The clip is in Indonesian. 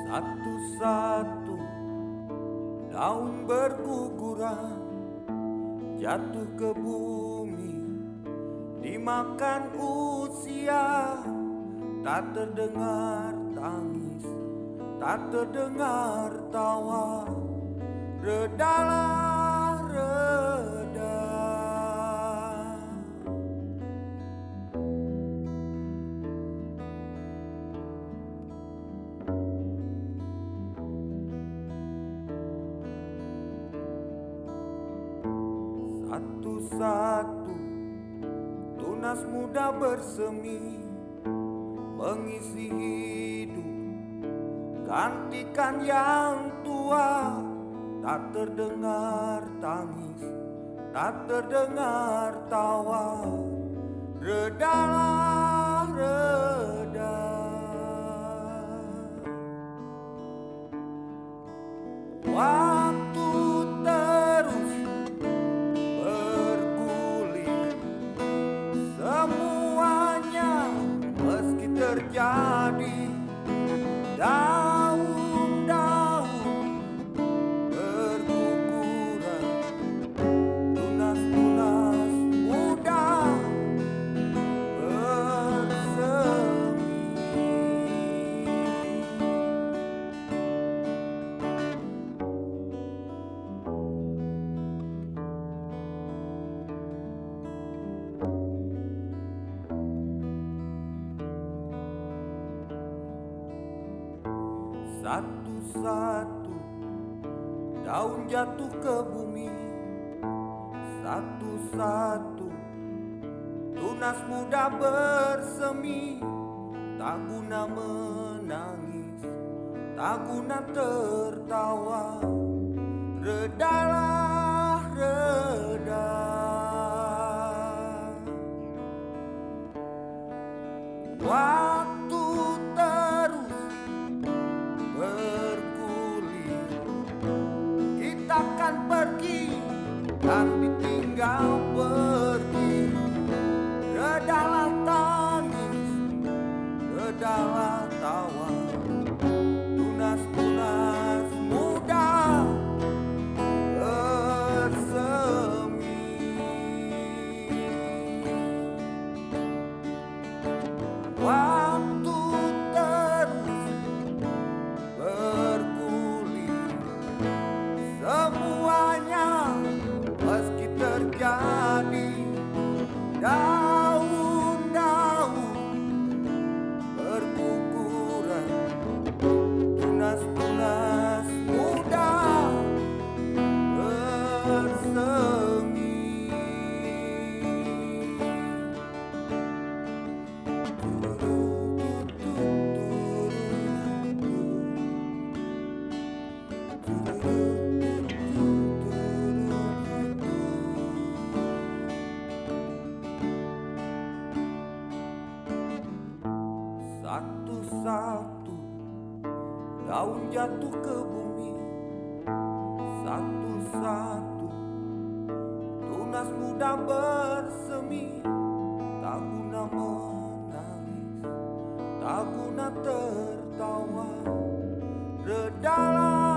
Satu-satu daun berguguran jatuh ke bumi, dimakan usia. Tak terdengar tangis, tak terdengar tawa. Redalah, reda. Satu-satu tunas muda bersemi, mengisi hidup, gantikan yang tua. Tak terdengar tangis, tak terdengar tawa. Redalah, reda. Waktu terus bergulir, semuanya meski terjadi. Daun-daun berguguran, tunas-tunas muda bersemi. Satu-satu daun jatuh ke bumi, satu-satu tunas muda bersemi. Tak guna menangis, tak guna tertawa. Redalah, reda. Waktu terus bergulir, kita akan pergi dan ditinggal pergi. Redalah tangis, redalah tawa. Tunas-tunas muda bersemi. Waktu terus bergulir, semuanya meski terjadi. Daun-daun berguguran, tunas-tunas muda bersemi. Satu-satu daun jatuh ke bumi, satu-satu tunas muda bersemi. Tak guna menangis, tak guna tertawa. Redalah,